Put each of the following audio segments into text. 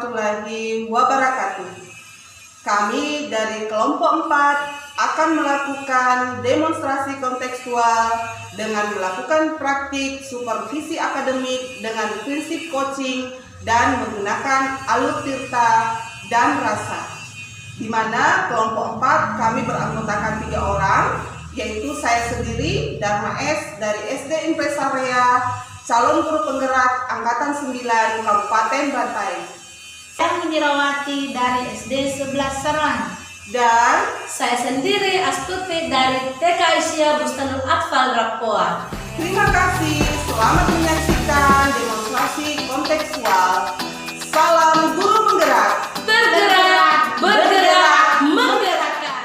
warahmatullahi wabarakatuh. Kami dari kelompok 4 akan melakukan demonstrasi kontekstual dengan melakukan praktik supervisi akademik dengan prinsip coaching dan menggunakan alur tirta dan rasa. Di mana kelompok 4 kami beranggotakan 3 orang, yaitu saya sendiri, Dharma S dari SD Impresarea, calon guru penggerak Angkatan 9 Kabupaten Bantaeng. Saya Munyirawati dari SD 11 Serang. Dan Saya sendiri Astuti dari TK Isya Bustanul Atfal Rapoa. terima kasih, selamat menyaksikan demonstrasi kontekstual. Salam guru penggerak. Bergerak, bergerak, menggerakkan.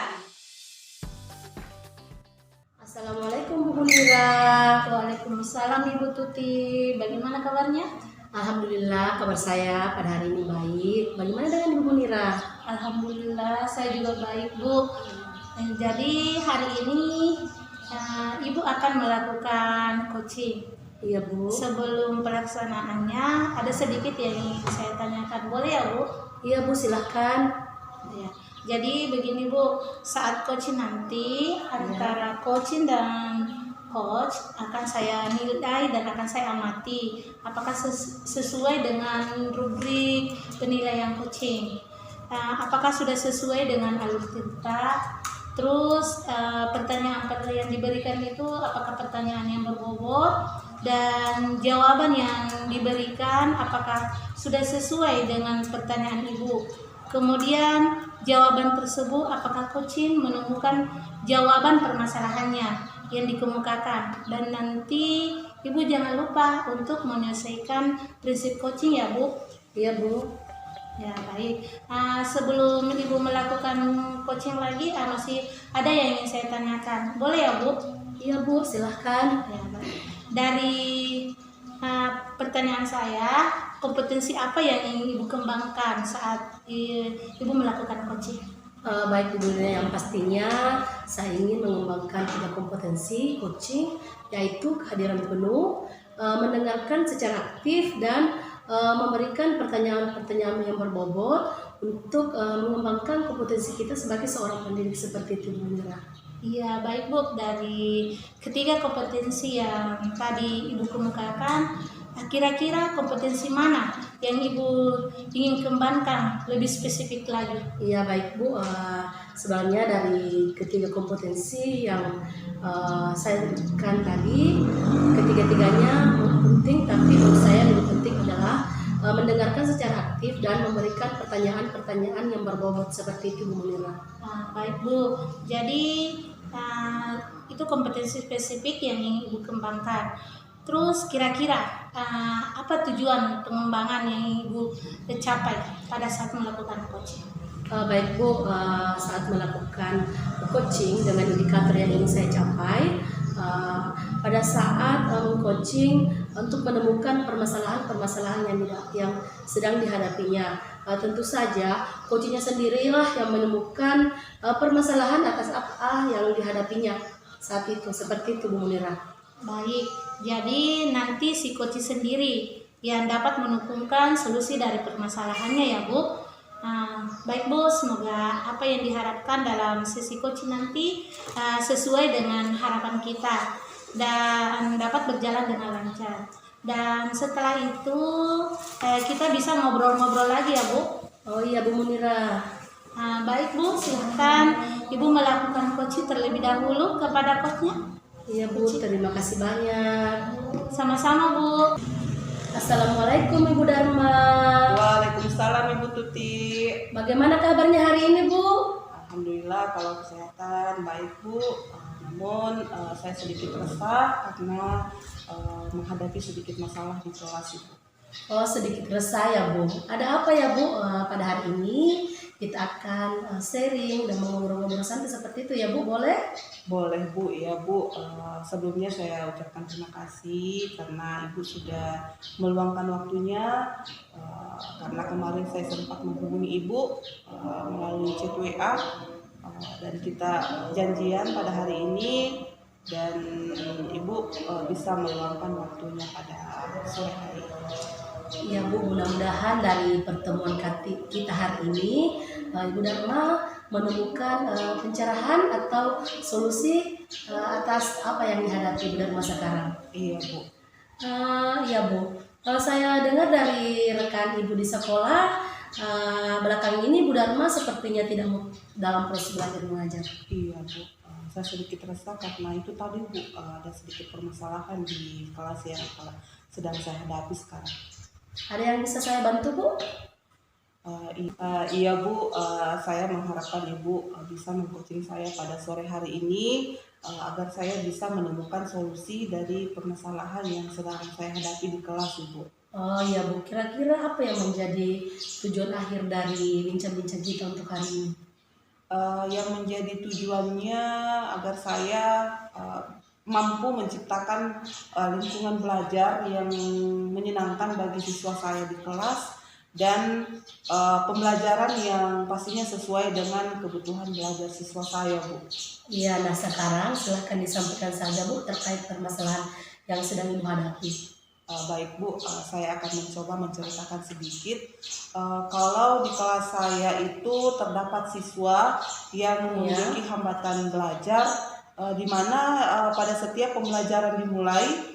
Assalamualaikum Bu Munira. Waalaikumsalam Ibu Tuti. Bagaimana kabarnya? Alhamdulillah kabar saya pada hari ini baik. Bagaimana dengan Ibu Munira? Alhamdulillah saya juga baik Bu. Jadi hari ini Ibu akan melakukan coaching. Iya Bu. Sebelum pelaksanaannya ada sedikit yang ingin saya tanyakan. Boleh ya Bu? Iya Bu, silahkan. Ya. Jadi begini Bu, saat coaching nanti antara coaching dan coach akan saya nilai dan akan saya amati apakah sesuai dengan rubrik penilaian coaching, apakah sudah sesuai dengan alur tirta, terus pertanyaan-pertanyaan yang diberikan itu apakah pertanyaan yang berbobot, dan jawaban yang diberikan apakah sudah sesuai dengan pertanyaan Ibu. Kemudian jawaban tersebut apakah coaching menemukan jawaban permasalahannya yang dikemukakan, dan nanti Ibu jangan lupa untuk menyelesaikan prinsip coaching ya Bu. Iya Bu. Ya baik. Sebelum Ibu melakukan coaching lagi masih ada yang ingin saya tanyakan. Boleh ya Bu? Iya Bu, silahkan. Ya, baik. Dari pertanyaan saya, kompetensi apa yang ingin Ibu kembangkan saat Ibu melakukan coaching? Baik Bu Munira, yang pastinya saya ingin mengembangkan 3 kompetensi coaching, yaitu kehadiran penuh, mendengarkan secara aktif, dan memberikan pertanyaan-pertanyaan yang berbobot untuk mengembangkan kompetensi kita sebagai seorang pendidik seperti itu Bu Munira. Iya baik Bu, dari ketiga kompetensi yang tadi Ibu kemukakan, kira-kira kompetensi mana yang Ibu ingin kembangkan lebih spesifik lagi? Iya baik Bu, sebenarnya dari ketiga kompetensi yang saya sebutkan tadi, ketiga-tiganya penting, tapi menurut saya lebih penting adalah mendengarkan secara aktif dan memberikan pertanyaan-pertanyaan yang berbobot seperti itu Bu Munira. Baik Bu, jadi itu kompetensi spesifik yang ingin Ibu kembangkan. Terus kira-kira apa tujuan pengembangan yang Ibu capai pada saat melakukan coaching? Baik Bu, saat melakukan coaching dengan indikator yang ingin saya capai, pada saat coaching untuk menemukan permasalahan-permasalahan yang sedang dihadapinya. Tentu saja coachingnya sendirilah yang menemukan permasalahan atas apa yang dihadapinya saat itu, seperti itu Bu Munira. Baik, jadi nanti si coach sendiri yang dapat menemukan solusi dari permasalahannya ya Bu. Baik Bu, semoga apa yang diharapkan dalam sesi coaching nanti sesuai dengan harapan kita dan dapat berjalan dengan lancar. Dan setelah itu kita bisa ngobrol-ngobrol lagi ya Bu. Oh iya Bu Munira. Baik Bu, silahkan Ibu melakukan coaching terlebih dahulu kepada coachnya. Iya Bu, terima kasih banyak. Sama-sama Bu. Assalamualaikum Ibu Dharma. Waalaikumsalam Ibu Tuti. Bagaimana kabarnya hari ini Bu? Alhamdulillah kalau kesehatan baik Bu. Namun saya sedikit resah karena menghadapi sedikit masalah di kelas Bu. Oh, sedikit resah ya Bu. Ada apa ya Bu? Pada hari ini kita akan sharing dan ngobrol-ngobrol santai seperti itu ya Bu, boleh? Boleh Bu, ya Bu. Sebelumnya saya ucapkan terima kasih karena Ibu sudah meluangkan waktunya. Karena kemarin saya sempat menghubungi Ibu melalui chat WA dan kita janjian pada hari ini, dan Ibu bisa meluangkan waktunya pada sore hari. Ya Bu, mudah-mudahan dari pertemuan kita hari ini Ibu Dharma menemukan pencerahan atau solusi atas apa yang dihadapi Ibu Dharma sekarang. Iya Bu. Ya Bu, saya dengar dari rekan Ibu di sekolah belakang ini Bu Dharma sepertinya tidak mau dalam proses belajar mengajar. Iya Bu. Saya sedikit resah karena itu tadi Bu, ada sedikit permasalahan di kelas yang sedang saya hadapi sekarang. Ada yang bisa saya bantu Bu? Iya Bu, saya mengharapkan Ibu bisa mengcoaching saya pada sore hari ini agar saya bisa menemukan solusi dari permasalahan yang sedang saya hadapi di kelas Ibu. Oh iya Bu, kira-kira apa yang menjadi tujuan akhir dari bincang-bincang kita untuk hari ini? Yang menjadi tujuannya agar saya mampu menciptakan lingkungan belajar yang menyenangkan bagi siswa saya di kelas dan pembelajaran yang pastinya sesuai dengan kebutuhan belajar siswa saya Bu. Iya, nah sekarang silahkan disampaikan saja Bu terkait permasalahan yang sedang Ibu hadapi. Baik Bu, saya akan mencoba menceritakan sedikit. Kalau di kelas saya itu terdapat siswa yang memiliki hambatan belajar, di mana pada setiap pembelajaran dimulai,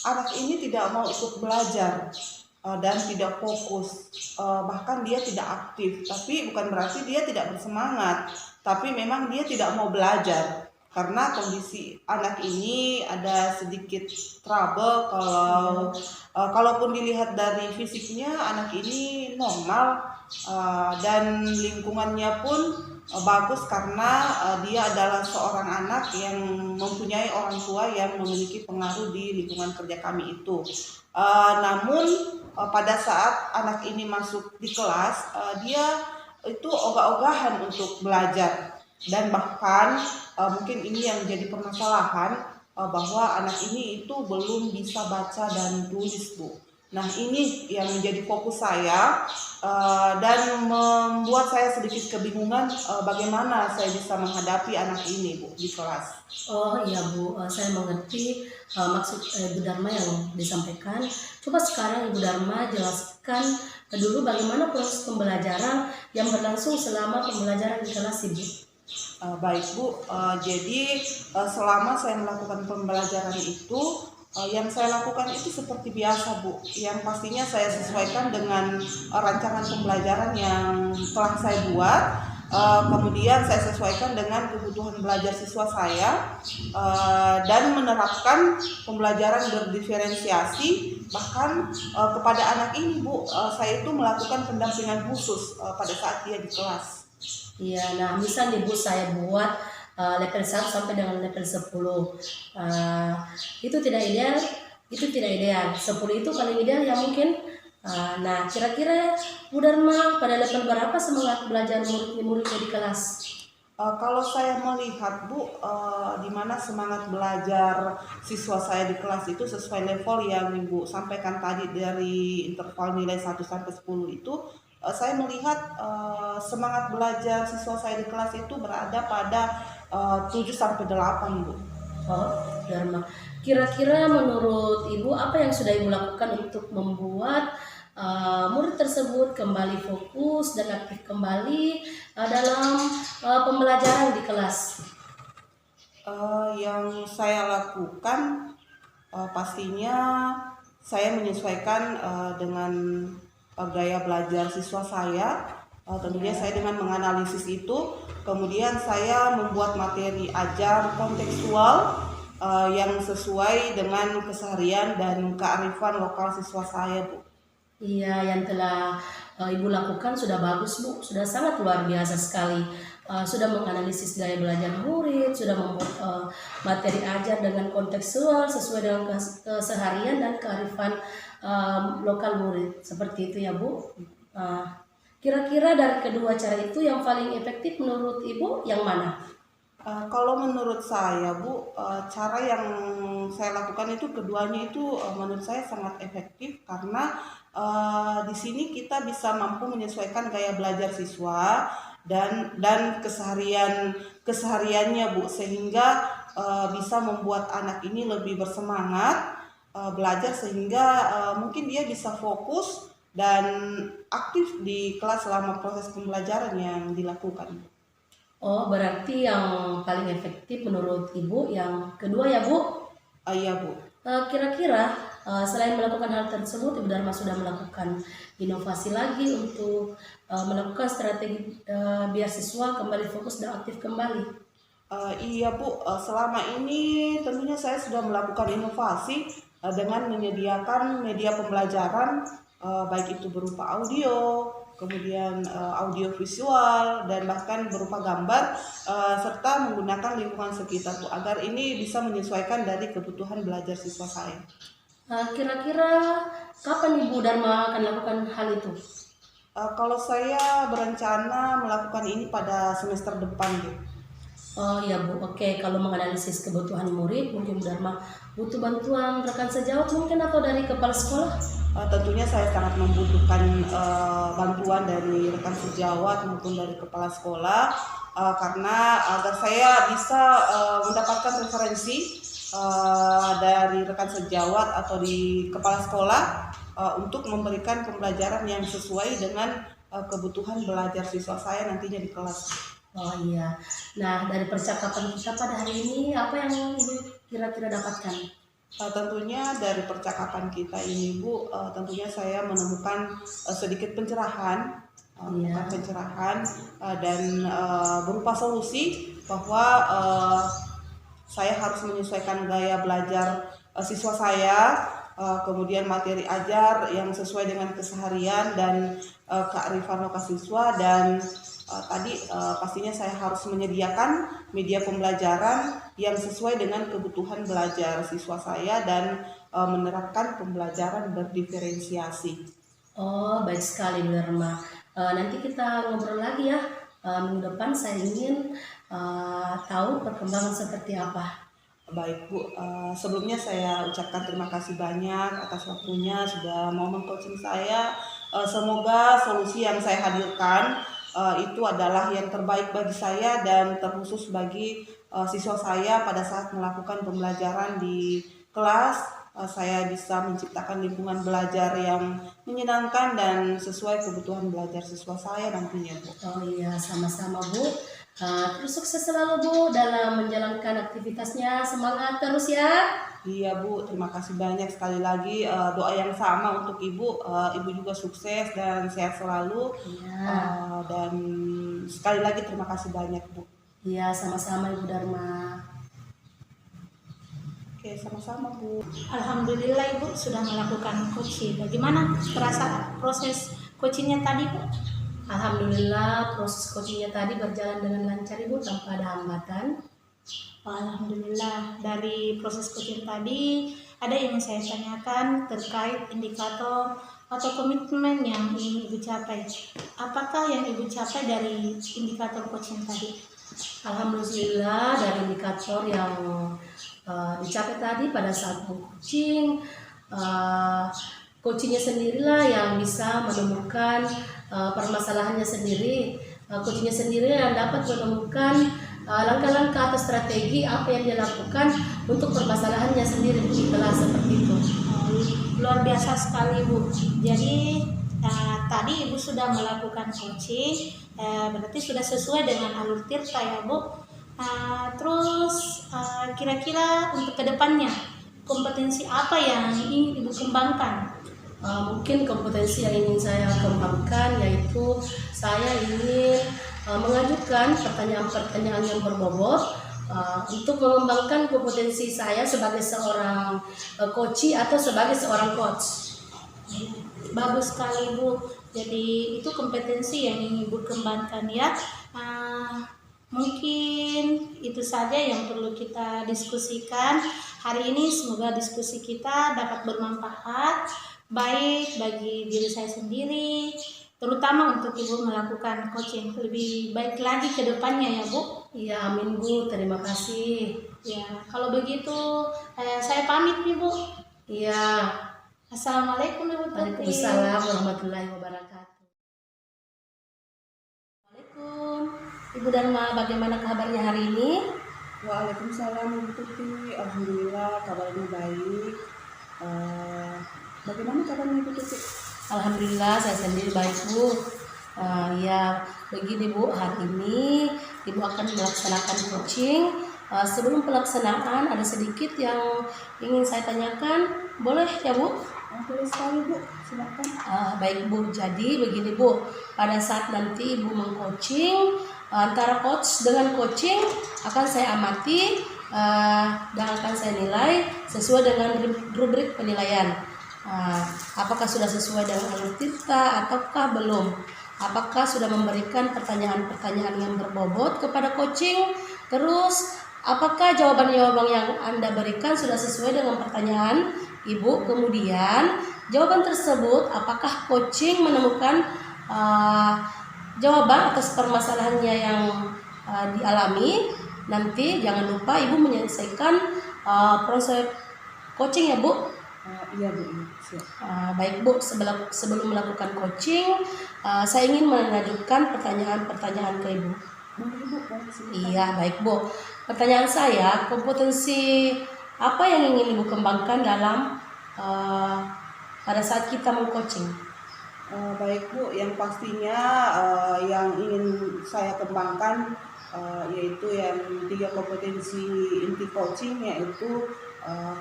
anak ini tidak mau ikut belajar dan tidak fokus, bahkan dia tidak aktif. Tapi bukan berarti dia tidak bersemangat, tapi memang dia tidak mau belajar. Karena kondisi anak ini ada sedikit trouble kalaupun dilihat dari fisiknya anak ini normal dan lingkungannya pun bagus karena dia adalah seorang anak yang mempunyai orang tua yang memiliki pengaruh di lingkungan kerja kami itu. Namun pada saat anak ini masuk di kelas, dia itu ogah-ogahan untuk belajar. Dan bahkan mungkin ini yang menjadi permasalahan bahwa anak ini itu belum bisa baca dan tulis Bu. Nah ini yang menjadi fokus saya dan membuat saya sedikit kebingungan bagaimana saya bisa menghadapi anak ini Bu di kelas. Oh iya Bu, saya mengerti maksud Ibu Dharma yang disampaikan. Coba sekarang Ibu Dharma jelaskan dulu bagaimana proses pembelajaran yang berlangsung selama pembelajaran di kelas Ibu. Baik Bu, jadi selama saya melakukan pembelajaran itu, yang saya lakukan itu seperti biasa Bu, yang pastinya saya sesuaikan dengan rancangan pembelajaran yang telah saya buat, kemudian saya sesuaikan dengan kebutuhan belajar siswa saya, dan menerapkan pembelajaran berdiferensiasi, bahkan kepada anak ini Bu, saya itu melakukan pendampingan khusus pada saat dia di kelas. Iya, nah misal nih Bu saya buat level 1 sampai dengan level 10 itu tidak ideal, 10 itu paling ideal ya mungkin. Nah kira-kira Bu Dharma pada level berapa semangat belajar murid-muridnya di kelas? Kalau saya melihat Bu, di mana semangat belajar siswa saya di kelas itu sesuai level yang Ibu sampaikan tadi dari interval nilai 1 sampai 10 itu, saya melihat semangat belajar siswa saya di kelas itu berada pada 7 sampai 8 Bu. Oh, Dharma. Kira-kira menurut Ibu apa yang sudah Ibu lakukan untuk membuat murid tersebut kembali fokus dan aktif kembali dalam pembelajaran di kelas? Yang saya lakukan pastinya saya menyesuaikan dengan gaya belajar siswa saya. Tentunya saya dengan menganalisis itu, kemudian saya membuat materi ajar kontekstual yang sesuai dengan keseharian dan kearifan lokal siswa saya Bu. Iya, yang telah Ibu lakukan sudah bagus Bu, sudah sangat luar biasa sekali. Sudah menganalisis gaya belajar murid, sudah membuat materi ajar dengan kontekstual sesuai dengan keseharian dan kearifan lokal murid. Seperti itu ya Bu. Kira-kira dari kedua cara itu yang paling efektif menurut Ibu yang mana? Kalau menurut saya Bu, cara yang saya lakukan itu keduanya itu menurut saya sangat efektif karena di sini kita bisa mampu menyesuaikan gaya belajar siswa dan kesehariannya Bu, sehingga bisa membuat anak ini lebih bersemangat belajar sehingga mungkin dia bisa fokus dan aktif di kelas selama proses pembelajaran yang dilakukan. Oh, berarti yang paling efektif menurut Ibu yang kedua ya, Bu? Iya, Bu. Kira-kira selain melakukan hal tersebut, Ibu Dharma sudah melakukan inovasi lagi untuk melakukan strategi biar siswa kembali fokus dan aktif kembali. Iya, Bu, selama ini tentunya saya sudah melakukan inovasi dengan menyediakan media pembelajaran, baik itu berupa audio, kemudian audio visual, dan bahkan berupa gambar, serta menggunakan lingkungan sekitar, Bu, agar ini bisa menyesuaikan dari kebutuhan belajar siswa saya. Kira-kira kapan Ibu Dharma akan lakukan hal itu? Kalau saya berencana melakukan ini pada semester depan, Bu. Oh iya Bu, oke. Kalau menganalisis kebutuhan murid, mungkin Bu Dharma butuh bantuan rekan sejawat mungkin atau dari kepala sekolah? Tentunya saya sangat membutuhkan bantuan dari rekan sejawat maupun dari kepala sekolah, karena agar saya bisa mendapatkan referensi dari rekan sejawat atau di kepala sekolah untuk memberikan pembelajaran yang sesuai dengan kebutuhan belajar siswa saya nantinya di kelas. Oh iya. Nah, dari percakapan kita pada hari ini, apa yang Ibu kira-kira dapatkan? Tentunya dari percakapan kita ini, Bu, tentunya saya menemukan sedikit pencerahan, Iya. dan berupa solusi bahwa saya harus menyesuaikan gaya belajar siswa saya, kemudian materi ajar yang sesuai dengan keseharian dan kearifan lokal siswa, dan tadi pastinya saya harus menyediakan media pembelajaran yang sesuai dengan kebutuhan belajar siswa saya dan menerapkan pembelajaran berdiferensiasi. Oh, baik sekali Bu Dharma. Nanti kita ngobrol lagi ya. Minggu depan saya ingin tahu perkembangan seperti apa. Baik, Bu, sebelumnya saya ucapkan terima kasih banyak atas waktunya sudah mau meng-coaching saya. Semoga solusi yang saya hadirkan itu adalah yang terbaik bagi saya dan terkhusus bagi siswa saya pada saat melakukan pembelajaran di kelas. Saya bisa menciptakan lingkungan belajar yang menyenangkan dan sesuai kebutuhan belajar siswa saya nantinya, Bu. Oh iya, sama-sama Bu. Terus sukses selalu Bu dalam menjalankan aktivitasnya. Semangat terus ya. Iya, Bu, terima kasih banyak sekali lagi, doa yang sama untuk Ibu. Ibu juga sukses dan sehat selalu. Iya. Dan sekali lagi terima kasih banyak, Bu. Iya, sama-sama Ibu Dharma. Oke, sama-sama, Bu. Alhamdulillah Ibu sudah melakukan coaching. Bagaimana terasa proses coachingnya tadi, Bu? Alhamdulillah proses coachingnya tadi berjalan dengan lancar Ibu tanpa ada hambatan. Alhamdulillah, dari proses coaching tadi ada yang saya tanyakan terkait indikator atau komitmen yang ingin Ibu capai. Apakah yang Ibu capai dari indikator coaching tadi? Alhamdulillah dari indikator yang dicapai tadi pada saat coaching, coachingnya sendirilah yang bisa menemukan permasalahannya sendiri. Coachingnya sendiri yang dapat menemukan langkah-langkah atau strategi apa yang dia lakukan untuk permasalahannya sendiri di kelas seperti itu. Luar biasa sekali Bu. Jadi tadi Ibu sudah melakukan coaching, berarti sudah sesuai dengan alur tirta ya Bu. Terus kira-kira untuk kedepannya kompetensi apa yang ingin Ibu kembangkan? Mungkin kompetensi yang ingin saya kembangkan yaitu saya ingin mengajukan pertanyaan-pertanyaan yang berbobot untuk mengembangkan kompetensi saya sebagai seorang coach atau sebagai seorang coach. Bagus sekali Bu. Jadi itu kompetensi yang ingin Ibu kembangkan ya. Mungkin itu saja yang perlu kita diskusikan hari ini. Semoga diskusi kita dapat bermanfaat baik bagi diri saya sendiri, terutama untuk Ibu melakukan coaching lebih baik lagi ke depannya ya Bu. Ya, amin Bu, terima kasih. Ya, kalau begitu saya pamit nih Bu. Iya. Assalamualaikum Ibu Tuti. Waalaikumsalam warahmatullahi wabarakatuh. Assalamualaikum. Ibu Dharma, bagaimana kabarnya hari ini? Waalaikumsalam, Ibu Tuti. Alhamdulillah kabarnya baik. Bagaimana kabarnya Ibu Tuti? Alhamdulillah saya sendiri baik Bu. Ya begini Bu, hari ini Ibu akan melaksanakan coaching. Sebelum pelaksanaan ada sedikit yang ingin saya tanyakan, boleh ya Bu? Boleh sekali Bu, silakan. Baik Bu, jadi begini Bu, pada saat nanti Ibu mengcoaching, antara coach dengan coaching akan saya amati dan akan saya nilai sesuai dengan rubrik penilaian. Apakah sudah sesuai dengan alutsista ataukah belum? Apakah sudah memberikan pertanyaan-pertanyaan yang berbobot kepada coaching? Terus apakah jawaban-jawaban yang Anda berikan sudah sesuai dengan pertanyaan Ibu? Kemudian jawaban tersebut apakah coaching menemukan jawaban atas permasalahannya yang dialami? Nanti jangan lupa Ibu menyelesaikan proses coaching ya Bu. Iya Bu, siap. Baik Bu, sebelum melakukan coaching, saya ingin mengajukan pertanyaan-pertanyaan ke Ibu. Boleh Bu, boleh silakan. Iya, baik Bu. Pertanyaan saya, kompetensi apa yang ingin Ibu kembangkan dalam pada saat kita meng-coaching? Baik Bu, yang pastinya yang ingin saya kembangkan yaitu yang 3 kompetensi inti coaching, yaitu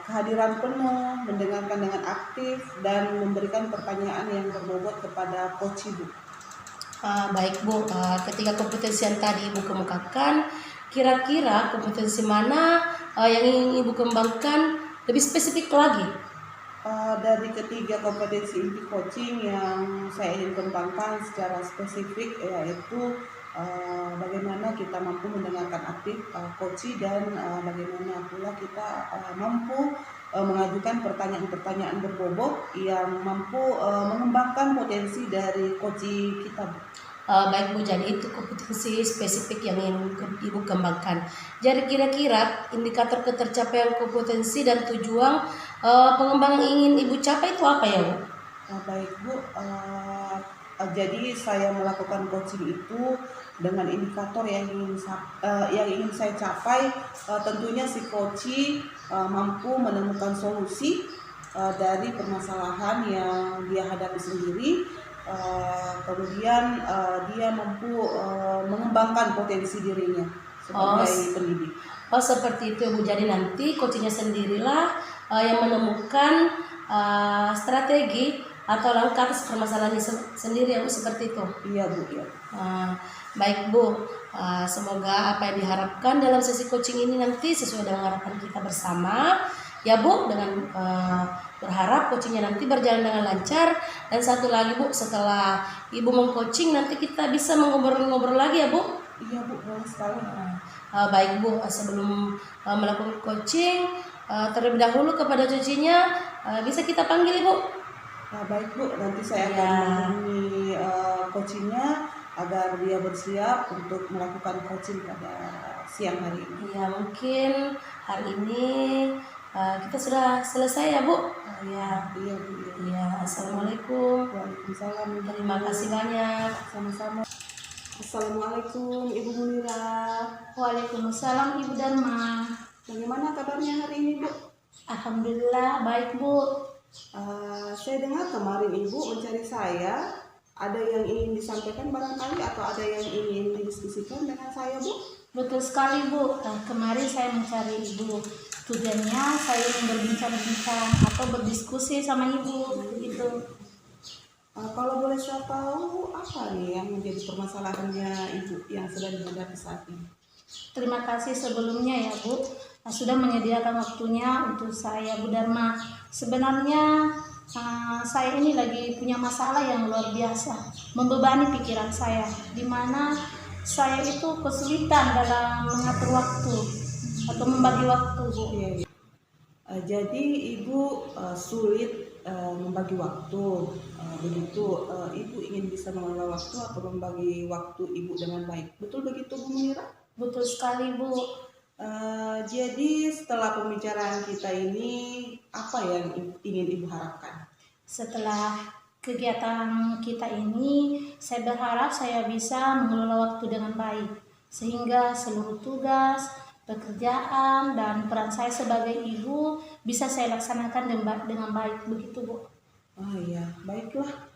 kehadiran penuh, mendengarkan dengan aktif, dan memberikan pertanyaan yang berbobot kepada coach Ibu. Baik Bu, ketiga kompetensi yang tadi Ibu kemukakan, kira-kira kompetensi mana yang ingin Ibu kembangkan lebih spesifik lagi? Dari ketiga kompetensi inti coaching yang saya ingin kembangkan secara spesifik, yaitu bagaimana kita mampu mendengarkan aktif coach, dan bagaimana pula kita mampu mengajukan pertanyaan-pertanyaan berbobot yang mampu mengembangkan potensi dari coach kita. Baik Bu, jadi itu kompetensi spesifik yang ingin Ibu kembangkan. Jadi kira-kira indikator ketercapaian kompetensi dan tujuan pengembangan yang ingin Ibu capai itu apa ya Bu? Baik Bu, jadi saya melakukan coaching itu dengan indikator yang ingin saya capai. Tentunya si coach mampu menemukan solusi dari permasalahan yang dia hadapi sendiri. Kemudian dia mampu mengembangkan potensi dirinya sebagai pendidik. Seperti itu Bu. Jadi nanti coachingnya sendirilah yang menemukan strategi atau langkah atas permasalahannya sendiri ya Bu, seperti itu. Iya Bu, ya. Baik Bu, semoga apa yang diharapkan dalam sesi coaching ini nanti sesuai dengan harapan kita bersama ya Bu, dengan berharap coachingnya nanti berjalan dengan lancar. Dan satu lagi Bu, setelah Ibu meng-coaching nanti kita bisa ngobrol-ngobrol lagi ya Bu. Iya Bu, boleh sekali. Baik Bu, sebelum melakukan coaching terlebih dahulu kepada coachingnya bisa kita panggil Ibu. Baik Bu, nanti saya akan menghubungi coachingnya agar dia bersiap untuk melakukan coaching pada siang hari ini. Ya, mungkin hari ini kita sudah selesai ya Bu. Iya Bu. Ya, assalamualaikum. Waalaikumsalam. Terima kasih banyak. Sama-sama. Assalamualaikum Ibu Munira. Waalaikumsalam Ibu Dharma. Bagaimana kabarnya hari ini Bu? Alhamdulillah baik Bu. Saya dengar kemarin Ibu mencari saya. Ada yang ingin disampaikan barangkali atau ada yang ingin didiskusikan dengan saya Bu? Betul sekali Bu. Kemarin saya mencari Ibu. Tujuannya saya ingin berbincang-bincang atau berdiskusi sama Ibu gitu. Kalau boleh saya tahu apa nih yang menjadi permasalahannya Ibu yang sedang dihadapi saat ini? Terima kasih sebelumnya ya Bu, sudah menyediakan waktunya untuk saya Bu Dharma. Sebenarnya saya ini lagi punya masalah yang luar biasa, membebani pikiran saya, di mana saya itu kesulitan dalam mengatur waktu atau membagi waktu Bu. Jadi Ibu sulit membagi waktu, begitu. Ibu ingin bisa mengelola waktu atau membagi waktu Ibu dengan baik. Betul begitu Bu Munira? Betul sekali Bu. Jadi setelah pembicaraan kita ini, apa yang ingin Ibu harapkan? Setelah kegiatan kita ini, saya berharap saya bisa mengelola waktu dengan baik, sehingga seluruh tugas, pekerjaan dan peran saya sebagai ibu bisa saya laksanakan dengan baik, begitu Bu. Oh iya, baiklah.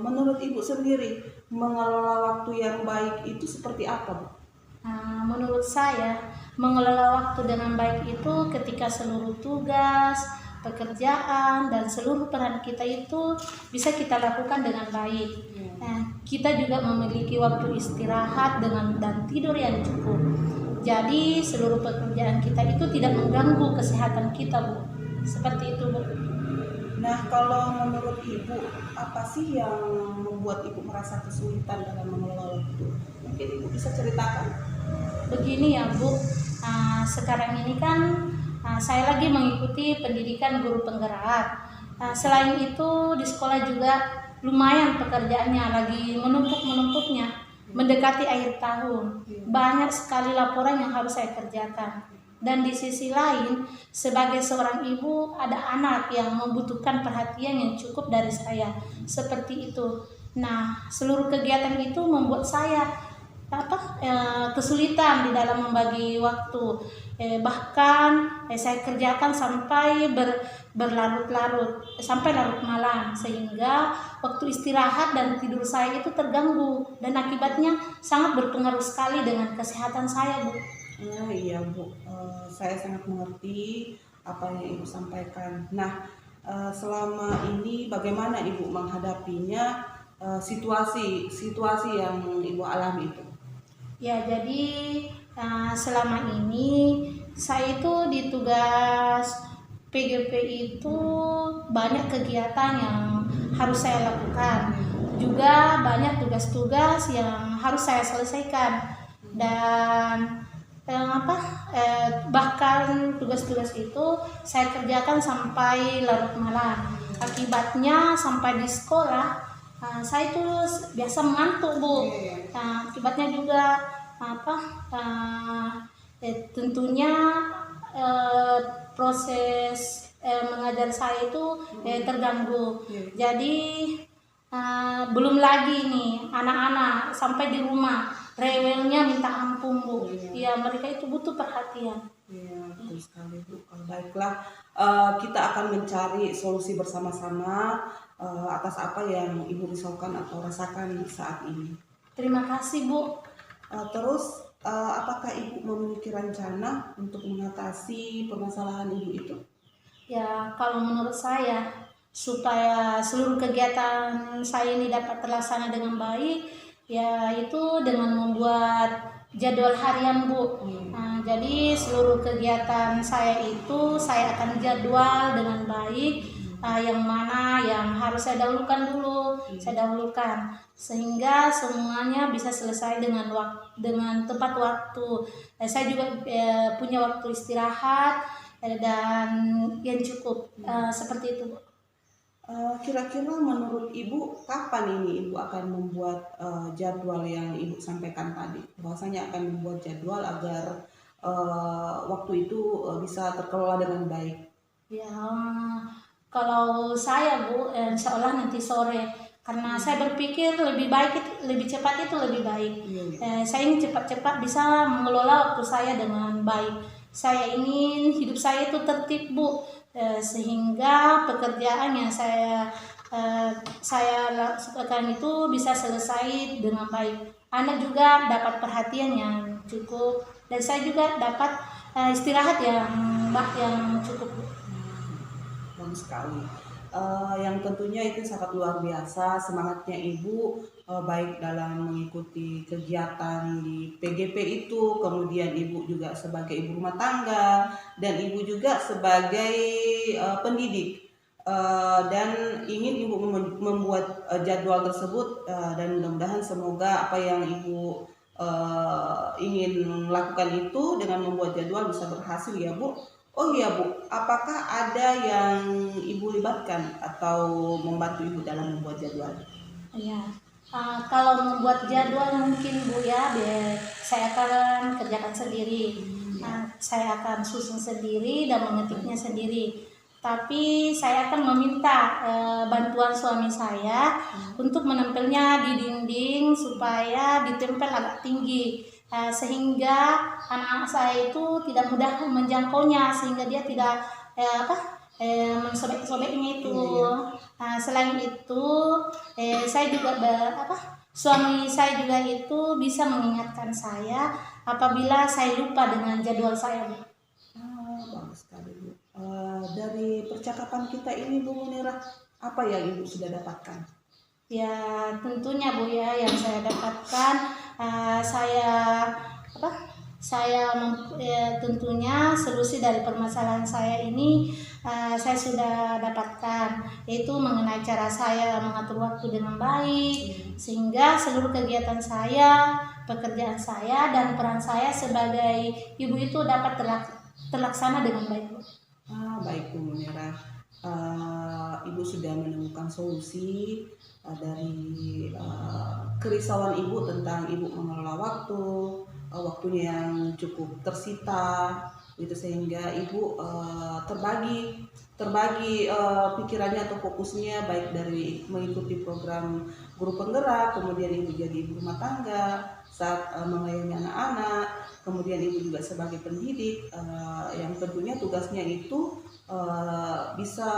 Menurut Ibu sendiri, mengelola waktu yang baik itu seperti apa, Bu? Menurut saya, mengelola waktu dengan baik itu ketika seluruh tugas, pekerjaan, dan seluruh peran kita itu bisa kita lakukan dengan baik. Kita juga memiliki waktu istirahat dan tidur yang cukup. Jadi seluruh pekerjaan kita itu tidak mengganggu kesehatan kita, Bu. Seperti itu, Bu. Nah, kalau menurut Ibu, apa sih yang membuat Ibu merasa kesulitan dalam mengelola waktu? Mungkin Ibu bisa ceritakan? Begini ya Bu, sekarang ini kan saya lagi mengikuti pendidikan guru penggerak. Selain itu di sekolah juga lumayan pekerjaannya, lagi menumpuk-menumpuknya, mendekati akhir tahun. Banyak sekali laporan yang harus saya kerjakan. Dan di sisi lain, sebagai seorang ibu, ada anak yang membutuhkan perhatian yang cukup dari saya. Seperti itu. Nah, seluruh kegiatan itu membuat saya kesulitan di dalam membagi waktu. Bahkan saya kerjakan sampai berlarut-larut, sampai larut malam, sehingga waktu istirahat dan tidur saya itu terganggu, dan akibatnya sangat berpengaruh sekali dengan kesehatan saya, Bu. Iya Bu, saya sangat mengerti apa yang Ibu sampaikan. Nah, selama ini bagaimana Ibu menghadapinya, situasi yang Ibu alami itu? Ya, jadi selama ini saya itu di tugas PGP itu banyak kegiatan yang harus saya lakukan. Juga banyak tugas-tugas yang harus saya selesaikan. Dan bahkan tugas-tugas itu saya kerjakan sampai larut malam. Akibatnya sampai di sekolah saya itu biasa mengantuk, Bu. Akibatnya juga tentunya proses mengajar saya itu terganggu. Jadi belum lagi nih anak-anak sampai di rumah rewelnya minta ampun, Bu. Ya, mereka itu butuh perhatian. Iya, betul sekali Bu. Baiklah, kita akan mencari solusi bersama-sama atas apa yang Ibu risaukan atau rasakan saat ini. Terima kasih, Bu. Terus, apakah Ibu memiliki rencana untuk mengatasi permasalahan Ibu itu? Ya, kalau menurut saya, supaya seluruh kegiatan saya ini dapat terlaksana dengan baik, yaitu dengan membuat jadwal harian, Bu. Jadi seluruh kegiatan saya itu saya akan jadwal dengan baik, yang mana yang harus saya dahulukan dulu, saya dahulukan, sehingga semuanya bisa selesai dengan tepat waktu. Saya juga punya waktu istirahat dan yang cukup, seperti itu, Bu. Kira-kira menurut Ibu kapan ini Ibu akan membuat jadwal yang Ibu sampaikan tadi? Bahwasanya akan membuat jadwal agar waktu itu bisa terkelola dengan baik. Ya, kalau saya, Bu, insya Allah nanti sore, karena saya berpikir lebih cepat itu lebih baik. Saya ingin cepat-cepat bisa mengelola waktu saya dengan baik. Saya ingin hidup saya itu tertib, Bu. Sehingga pekerjaan yang saya lakukan itu bisa selesai dengan baik. Anak juga dapat perhatian yang cukup, dan saya juga dapat istirahat yang cukup. Bagus sekali. Yang tentunya itu sangat luar biasa semangatnya Ibu, baik dalam mengikuti kegiatan di PGP itu, kemudian Ibu juga sebagai ibu rumah tangga, dan Ibu juga sebagai pendidik, dan ingin Ibu membuat jadwal tersebut, dan mudah-mudahan semoga apa yang Ibu ingin lakukan itu dengan membuat jadwal bisa berhasil ya Bu. Oh iya Bu, apakah ada yang Ibu libatkan atau membantu Ibu dalam membuat jadwal? Iya, kalau membuat jadwal mungkin Bu ya, saya akan kerjakan sendiri. Saya akan susun sendiri dan mengetiknya sendiri. Tapi saya akan meminta bantuan suami saya untuk menempelnya di dinding supaya ditempel agak tinggi. sehingga anak-anak saya itu tidak mudah menjangkaunya, sehingga dia tidak mensobek-sobeknya itu. Selain itu saya juga suami saya juga itu bisa mengingatkan saya apabila saya lupa dengan jadwal saya. Bagus sekali Bu. Dari percakapan kita ini Bu Munirah, apa yang Ibu sudah dapatkan? Ya tentunya Bu ya, yang saya dapatkan tentunya solusi dari permasalahan saya ini saya sudah dapatkan, yaitu mengenai cara saya mengatur waktu dengan baik, sehingga seluruh kegiatan saya, pekerjaan saya, dan peran saya sebagai ibu itu dapat terlaksana dengan baik. Baik Bu Munirah, Ibu sudah menemukan solusi dari kerisauan Ibu tentang Ibu mengelola waktunya yang cukup tersita, itu sehingga Ibu terbagi pikirannya atau fokusnya, baik dari mengikuti program guru penggerak, kemudian Ibu jadi ibu rumah tangga saat mengayomi anak-anak, kemudian Ibu juga sebagai pendidik yang tentunya tugasnya itu bisa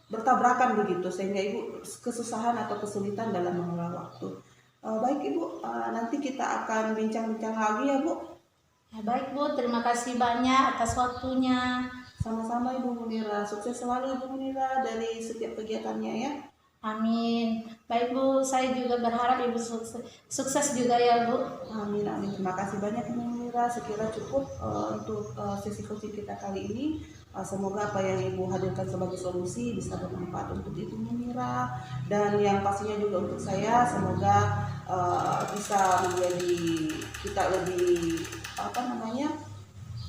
bertabrakan begitu, sehingga Ibu kesusahan atau kesulitan dalam mengelola waktu. Baik Ibu, nanti kita akan bincang-bincang lagi ya Bu. Ya, baik Bu, terima kasih banyak atas waktunya. Sama-sama Ibu Munirah, sukses selalu Ibu Munirah dari setiap kegiatannya ya. Amin. Baik Bu, saya juga berharap Ibu sukses juga ya Bu. Amin, amin. Terima kasih banyak Ibu Munirah. Sekira cukup untuk sesi coaching kita kali ini. Semoga apa yang Ibu hadirkan sebagai solusi bisa bermanfaat untuk Ibu Munirah, dan yang pastinya juga untuk saya, semoga bisa menjadi kita lebih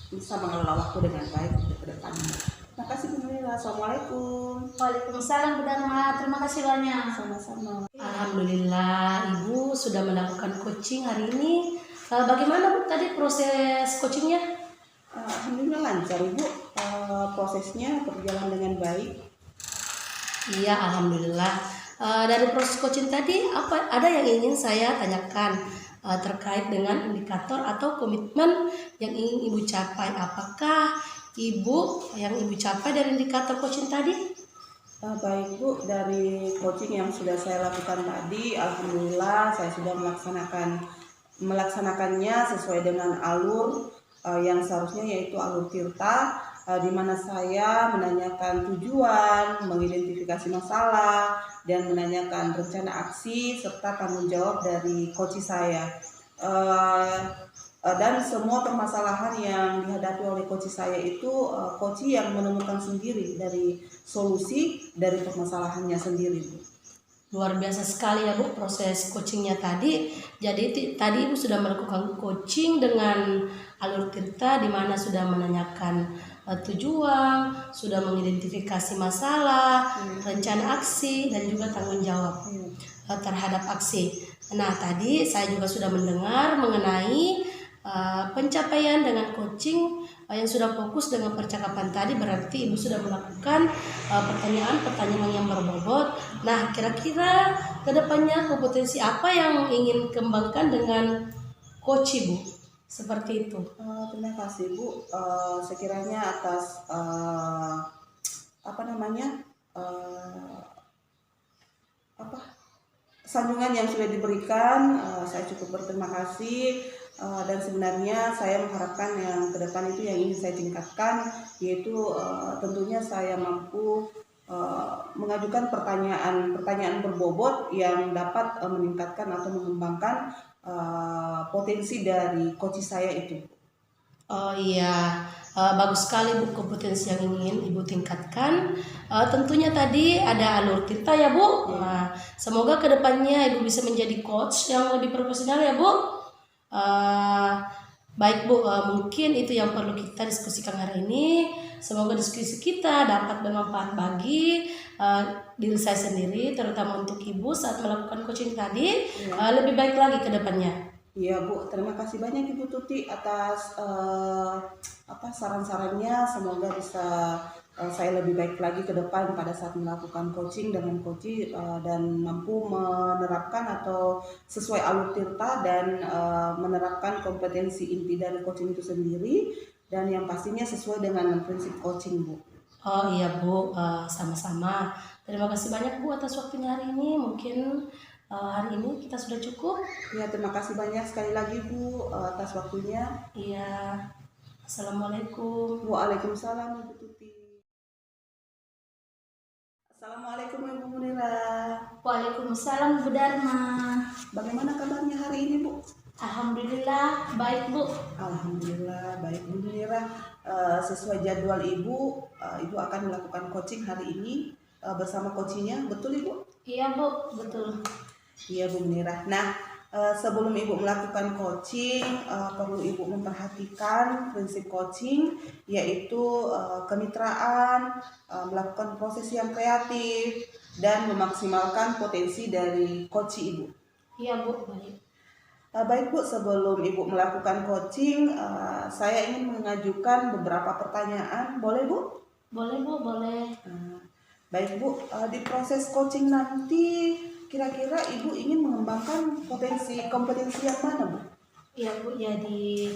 bisa mengelola waktu dengan baik ke depannya. Terima kasih Bu Munirah. Assalamualaikum. Waalaikumsalam Bu Dharma, terima kasih banyak. Sama-sama. Alhamdulillah Ibu sudah melakukan coaching hari ini. Bagaimana Bu tadi proses coachingnya? Alhamdulillah lancar Ibu, prosesnya berjalan dengan baik. Iya, alhamdulillah. Dari proses coaching tadi, ada yang ingin saya tanyakan terkait dengan indikator atau komitmen yang ingin Ibu capai. Apakah yang Ibu capai dari indikator coaching tadi? Baik Bu, dari coaching yang sudah saya lakukan tadi, alhamdulillah saya sudah melaksanakannya sesuai dengan alur yang seharusnya, yaitu alur Tirta, di mana saya menanyakan tujuan, mengidentifikasi masalah, dan menanyakan rencana aksi serta tanggung jawab dari coach saya. Dan semua permasalahan yang dihadapi oleh coach saya itu coach yang menemukan sendiri dari solusi dari permasalahannya sendiri Bu. Luar biasa sekali ya Bu proses coachingnya tadi. Jadi tadi Ibu sudah melakukan coaching dengan alur Tirta, di mana sudah menanyakan tujuan, sudah mengidentifikasi masalah, rencana aksi, dan juga tanggung jawab terhadap aksi. Nah tadi saya juga sudah mendengar mengenai pencapaian dengan coaching yang sudah fokus dengan percakapan tadi, berarti Ibu sudah melakukan pertanyaan-pertanyaan yang berbobot. Nah, kira-kira kedepannya kompetensi apa yang ingin kembangkan dengan coach Ibu? Seperti itu. Terima kasih Bu. Sekiranya atas sanjungan yang sudah diberikan, saya cukup berterima kasih. Dan sebenarnya saya mengharapkan yang ke depan itu yang ingin saya tingkatkan, yaitu tentunya saya mampu mengajukan pertanyaan berbobot yang dapat meningkatkan atau mengembangkan potensi dari coach saya itu. Oh iya, bagus sekali Bu kompetensi yang ingin Ibu tingkatkan. Tentunya tadi ada alur Tirta ya Bu. Semoga kedepannya Ibu bisa menjadi coach yang lebih profesional ya Bu. Baik Bu, mungkin itu yang perlu kita diskusikan hari ini. Semoga diskusi kita dapat bermanfaat bagi diri saya sendiri, terutama untuk Ibu saat melakukan coaching tadi, lebih baik lagi ke depannya. Iya Bu, terima kasih banyak Ibu Tuti atas saran-sarannya. Semoga bisa saya lebih baik lagi ke depan pada saat melakukan coaching dengan coach dan mampu menerapkan atau sesuai alur tirta dan menerapkan kompetensi inti dari coaching itu sendiri dan yang pastinya sesuai dengan prinsip coaching, Bu. Oh iya Bu, sama-sama. Terima kasih banyak Bu atas waktunya hari ini. Mungkin hari ini kita sudah cukup. Ya, terima kasih banyak sekali lagi Bu atas waktunya. Iya. Assalamualaikum. Waalaikumsalam Ibu Tuti. Assalamualaikum Ibu Munira. Waalaikumsalam Bu Dharma. Bagaimana kabarnya hari ini Bu? Alhamdulillah baik Bu. Alhamdulillah baik Bu Munira. Sesuai jadwal Ibu, Ibu akan melakukan coaching hari ini bersama coachingnya, betul Ibu? Iya Bu, betul. Iya Bu Munira. Nah, sebelum Ibu melakukan coaching, perlu Ibu memperhatikan prinsip coaching, yaitu kemitraan, melakukan proses yang kreatif, dan memaksimalkan potensi dari coach Ibu. Iya Bu, baik. Baik Bu, sebelum Ibu melakukan coaching, saya ingin mengajukan beberapa pertanyaan, boleh Bu? Boleh Bu, boleh. Baik Bu, di proses coaching nanti kira-kira Ibu ingin mengembangkan kompetensi yang mana Bu? Ya Bu, jadi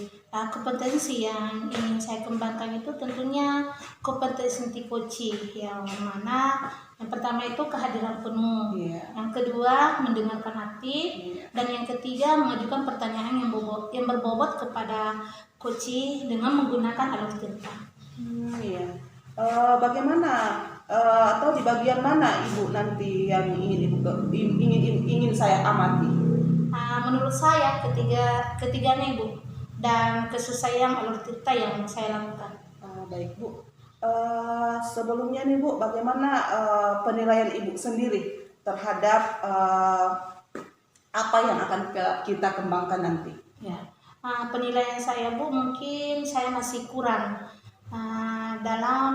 kompetensi yang ingin saya kembangkan itu tentunya kompetensi coaching yang mana yang pertama itu kehadiran penuh, yang kedua mendengarkan aktif, dan yang ketiga mengajukan pertanyaan yang berbobot kepada coaching dengan menggunakan alur tirta. Bagaimana atau di bagian mana Ibu nanti yang ingin saya amati? Menurut saya ketiganya Ibu, dan kesesuaian alur tirta yang saya lakukan. Baik Bu. Sebelumnya nih Bu, bagaimana penilaian Ibu sendiri terhadap apa yang akan kita kembangkan nanti? Ya, penilaian saya Bu, mungkin saya masih kurang dalam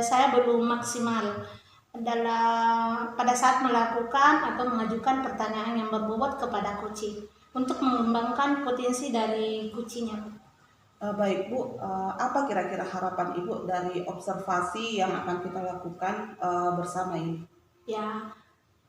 saya belum maksimal pada saat melakukan atau mengajukan pertanyaan yang berbobot kepada coaching untuk mengembangkan potensi dari coachingnya. Baik Bu, apa kira-kira harapan Ibu dari observasi yang akan kita lakukan bersama ini? Ya,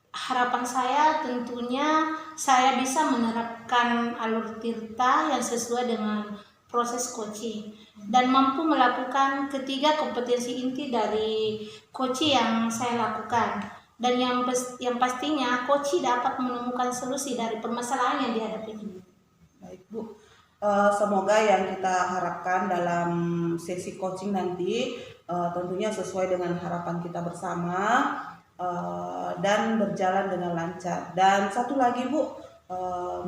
harapan saya tentunya saya bisa menerapkan alur tirta yang sesuai dengan proses coaching dan mampu melakukan ketiga kompetensi inti dari coaching yang saya lakukan, dan yang pastinya coaching dapat menemukan solusi dari permasalahan yang dihadapi. Baik Bu, semoga yang kita harapkan dalam sesi coaching nanti tentunya sesuai dengan harapan kita bersama dan berjalan dengan lancar. Dan satu lagi Bu,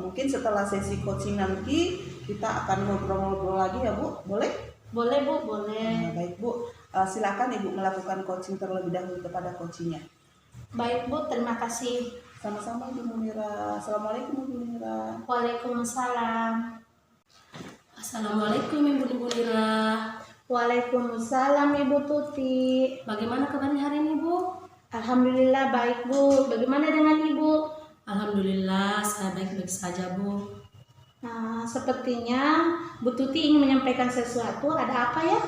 mungkin setelah sesi coaching nanti kita akan ngobrol-ngobrol lagi ya Bu, boleh? Boleh Bu, boleh. Baik Bu, silakan Ibu melakukan coaching terlebih dahulu kepada coachingnya. Baik Bu, terima kasih. Sama-sama Ibu Munira. Assalamualaikum Ibu Munira. Waalaikumsalam. Assalamualaikum Ibu Munira. Waalaikumsalam Ibu Tuti. Bagaimana kabarnya hari ini Bu? Alhamdulillah baik Bu. Bagaimana dengan Ibu? Alhamdulillah saya baik-baik saja Bu. Sepertinya Bu Tuti ingin menyampaikan sesuatu. Ada apa ya?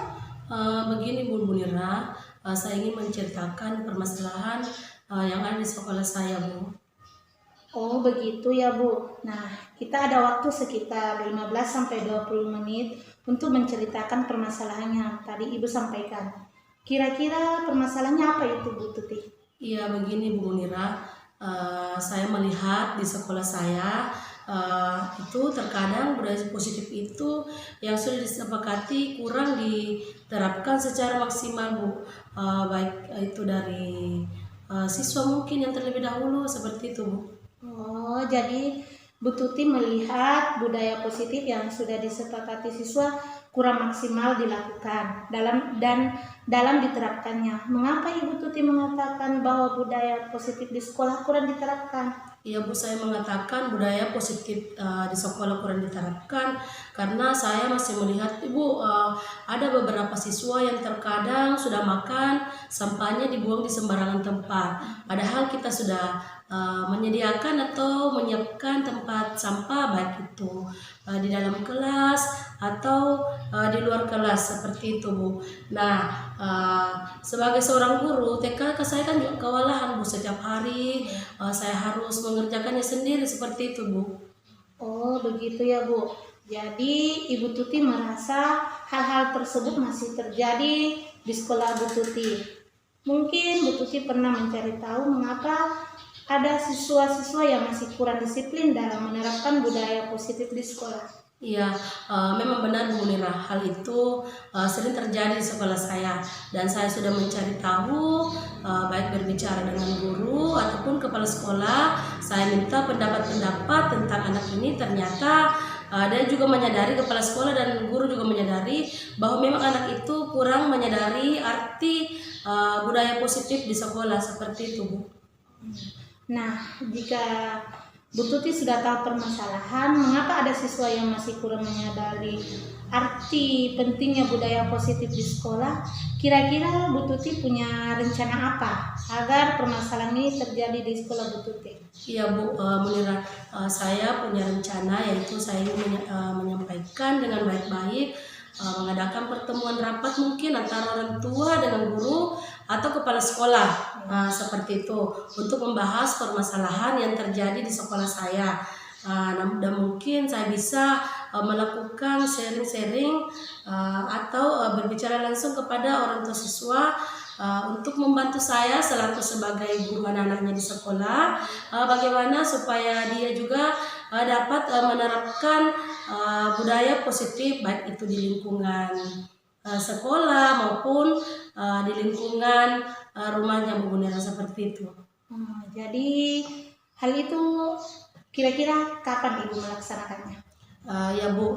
Begini Bu Munira, saya ingin menceritakan permasalahan yang ada di sekolah saya Bu. Oh begitu ya Bu. Nah, kita ada waktu sekitar 15-20 menit untuk menceritakan permasalahannya tadi Ibu sampaikan. Kira-kira permasalahannya apa itu Bu Tuti? Iya begini Bu Munira, saya melihat di sekolah saya itu terkadang budaya positif itu yang sudah disepakati kurang diterapkan secara maksimal Bu, baik itu dari siswa mungkin yang terlebih dahulu seperti itu Bu. Oh, jadi Bu Tuti melihat budaya positif yang sudah disepakati siswa kurang maksimal dilakukan dalam diterapkannya. Mengapa Ibu Tuti mengatakan bahwa budaya positif di sekolah kurang diterapkan? Iya Bu, saya mengatakan budaya positif di sekolah kurang diterapkan karena saya masih melihat Ibu, ada beberapa siswa yang terkadang sudah makan sampahnya dibuang di sembarangan tempat. Padahal kita sudah menyediakan atau menyiapkan tempat sampah baik itu di dalam kelas atau di luar kelas seperti itu Bu. Nah, sebagai seorang guru TK saya kan juga kewalahan Bu, setiap hari saya harus mengerjakannya sendiri seperti itu Bu. Oh begitu ya Bu. Jadi Ibu Tuti merasa hal-hal tersebut masih terjadi di sekolah Bu Tuti. Mungkin Bu Tuti pernah mencari tahu mengapa ada siswa-siswa yang masih kurang disiplin dalam menerapkan budaya positif di sekolah. Iya, memang benar Bu Nira, hal itu sering terjadi di sekolah saya dan saya sudah mencari tahu, baik berbicara dengan guru ataupun kepala sekolah. Saya minta pendapat-pendapat tentang anak ini, ternyata dan juga menyadari, kepala sekolah dan guru juga menyadari bahwa memang anak itu kurang menyadari arti budaya positif di sekolah seperti itu Bu. Nah, jika Bu Tuti sudah tahu permasalahan, mengapa ada siswa yang masih kurang menyadari arti pentingnya budaya positif di sekolah? Kira-kira Bu Tuti punya rencana apa agar permasalahan ini terjadi di sekolah Bu Tuti? Iya Bu Munira, saya punya rencana, yaitu saya ingin menyampaikan dengan baik-baik, mengadakan pertemuan rapat mungkin antara orang tua dengan guru atau kepala sekolah, seperti itu, untuk membahas permasalahan yang terjadi di sekolah saya. Dan mungkin saya bisa melakukan sharing-sharing atau berbicara langsung kepada orang tua siswa untuk membantu saya selaku sebagai guru anak-anaknya di sekolah, bagaimana supaya dia juga dapat menerapkan budaya positif baik itu di lingkungan sekolah maupun di lingkungan rumahnya Bu Munira, seperti itu. Jadi hal itu kira-kira kapan Ibu melaksanakannya? Ya Bu,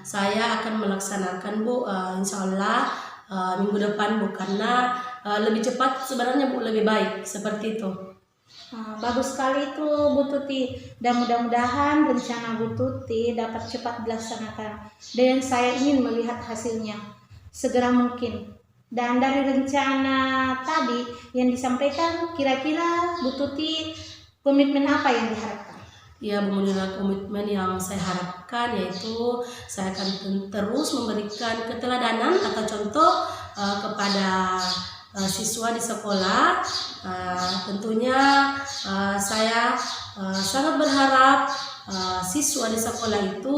saya akan melaksanakan Bu, insya Allah minggu depan Bu, karena lebih cepat sebenarnya Bu, lebih baik seperti itu. Bagus sekali itu Bu Tuti, dan mudah-mudahan rencana Bu Tuti dapat cepat dilaksanakan dan saya ingin melihat hasilnya segera mungkin. Dan dari rencana tadi yang disampaikan, kira-kira Bu Tuti komitmen apa yang diharapkan? Ya Bu Munira, komitmen yang saya harapkan yaitu saya akan terus memberikan keteladanan atau contoh kepada siswa di sekolah. Tentunya saya sangat berharap siswa di sekolah itu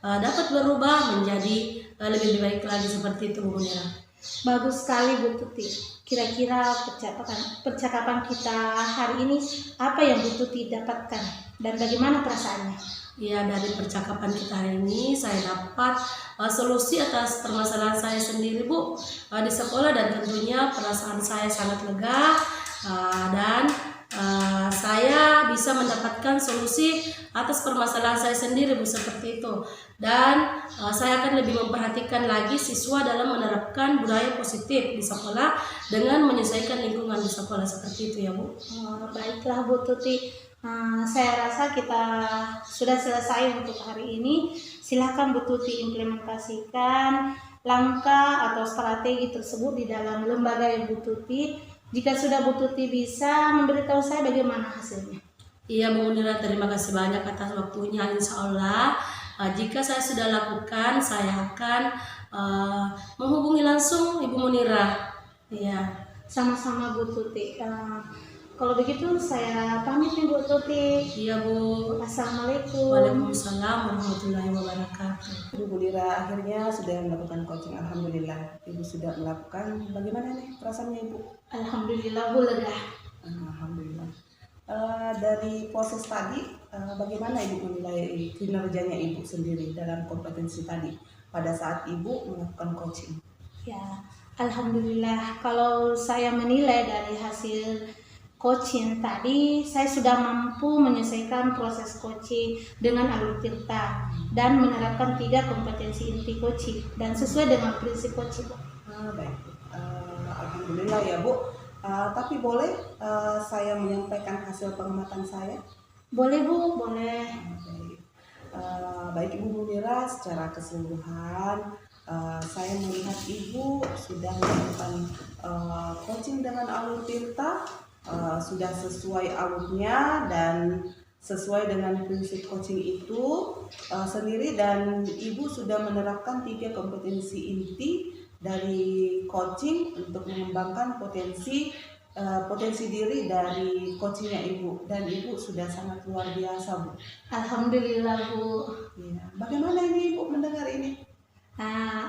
dapat berubah menjadi lebih baik lagi seperti itu Bu Munira. Bagus sekali Bu Tuti. Kira-kira percakapan kita hari ini apa yang Bu Tuti dapatkan dan bagaimana perasaannya? Ya, dari percakapan kita hari ini saya dapat solusi atas permasalahan saya sendiri Bu di sekolah, dan tentunya perasaan saya sangat lega dan saya bisa mendapatkan solusi atas permasalahan saya sendiri Bu, seperti itu. Dan saya akan lebih memperhatikan lagi siswa dalam menerapkan budaya positif di sekolah dengan menyesuaikan lingkungan di sekolah, seperti itu ya Bu. Baiklah Bu Tuti, saya rasa kita sudah selesai untuk hari ini. Silahkan Bu Tuti implementasikan langkah atau strategi tersebut di dalam lembaga yang Bu Tuti. Jika sudah Bu Tuti bisa memberitahu saya bagaimana hasilnya. Iya Bu Munira, terima kasih banyak atas waktunya. Insya Allah jika saya sudah lakukan, saya akan menghubungi langsung Ibu Munira. Iya. Sama-sama Bu Tuti. Kalau begitu saya pamit nih Bu Tuti. Iya Bu. Assalamualaikum. Waalaikumsalam warahmatullahi wabarakatuh. Bu Lira akhirnya sudah melakukan coaching, alhamdulillah. Ibu sudah melakukan, bagaimana nih perasaannya Ibu? Alhamdulillah Bu, lega. Alhamdulillah. Dari proses tadi, bagaimana Ibu menilai kinerjanya Ibu sendiri dalam kompetensi tadi pada saat Ibu melakukan coaching? Ya, alhamdulillah. Kalau saya menilai dari hasil coaching tadi, saya sudah mampu menyelesaikan proses coaching dengan alur tirta dan menerapkan 3 kompetensi inti coaching dan sesuai dengan prinsip coaching. Baik, alhamdulillah ya Bu. Tapi boleh saya menyampaikan hasil pengamatan saya? Boleh Bu, boleh. Baik. Baik Ibu Munira, secara keseluruhan saya melihat Ibu sudah melakukan coaching dengan alur Tirta, sudah sesuai alurnya dan sesuai dengan prinsip coaching itu sendiri, dan Ibu sudah menerapkan 3 kompetensi inti dari coaching untuk mengembangkan potensi diri dari coachingnya Ibu, dan Ibu sudah sangat luar biasa Bu. Alhamdulillah Bu. Ya. Bagaimana ini Ibu mendengar ini?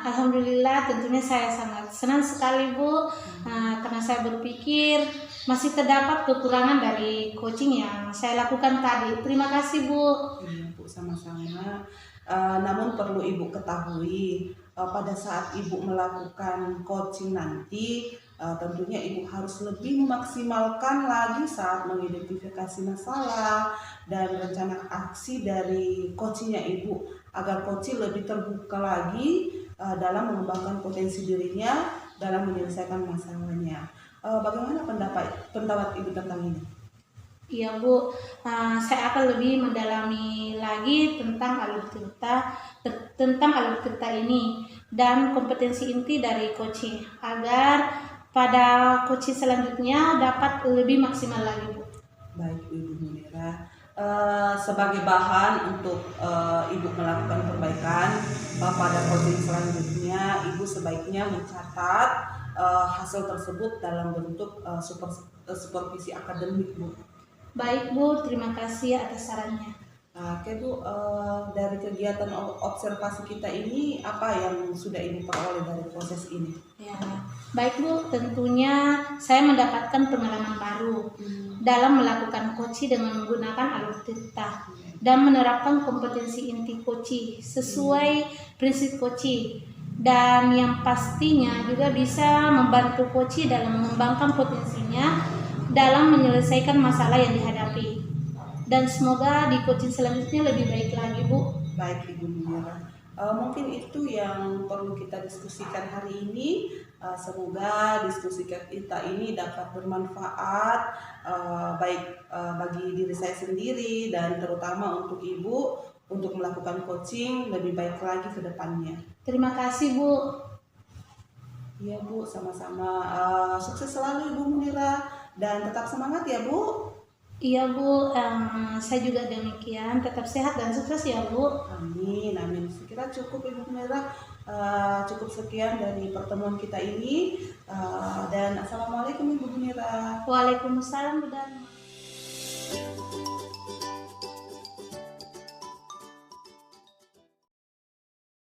Alhamdulillah, tentunya saya sangat senang sekali Bu, karena saya berpikir masih terdapat kekurangan dari coaching yang saya lakukan tadi. Terima kasih Bu. Iya Bu, sama-sama. Namun perlu Ibu ketahui, pada saat Ibu melakukan coaching nanti, tentunya Ibu harus lebih memaksimalkan lagi saat mengidentifikasi masalah dan rencana aksi dari coachingnya Ibu, agar coaching lebih terbuka lagi dalam mengembangkan potensi dirinya dalam menyelesaikan masalahnya. Bagaimana pendapat Ibu tentang ini? Iya Bu, saya akan lebih mendalami lagi tentang alur cerita ini dan kompetensi inti dari coaching, agar pada coaching selanjutnya dapat lebih maksimal lagi Bu. Baik Ibu Munira, sebagai bahan untuk Ibu melakukan perbaikan pada coaching selanjutnya, Ibu sebaiknya mencatat hasil tersebut dalam bentuk supervisi akademik Bu. Baik Bu, terima kasih atas sarannya. Oke Bu, dari kegiatan observasi kita ini, apa yang sudah Ibu peroleh dari proses ini? Ya, baik Bu, tentunya saya mendapatkan pengalaman baru dalam melakukan coaching dengan menggunakan alur cerita dan menerapkan kompetensi inti coaching sesuai prinsip coaching, dan yang pastinya juga bisa membantu coaching dalam mengembangkan potensinya dalam menyelesaikan masalah yang dihadapi. Dan semoga di coaching selanjutnya lebih baik lagi Bu. Baik Ibu Munira, mungkin itu yang perlu kita diskusikan hari ini. Semoga diskusi kita ini dapat bermanfaat baik bagi diri saya sendiri dan terutama untuk Ibu untuk melakukan coaching lebih baik lagi ke depannya. Terima kasih Bu. Iya Bu, sama-sama. Sukses selalu Ibu Munira dan tetap semangat ya Bu. Iya Bu, saya juga demikian. Tetap sehat dan sukses ya Bu. Amin, amin. Sekira cukup Ibu Munira. Cukup sekian dari pertemuan kita ini. Dan assalamualaikum Ibu Munira. Waalaikumsalam Bu Dharma.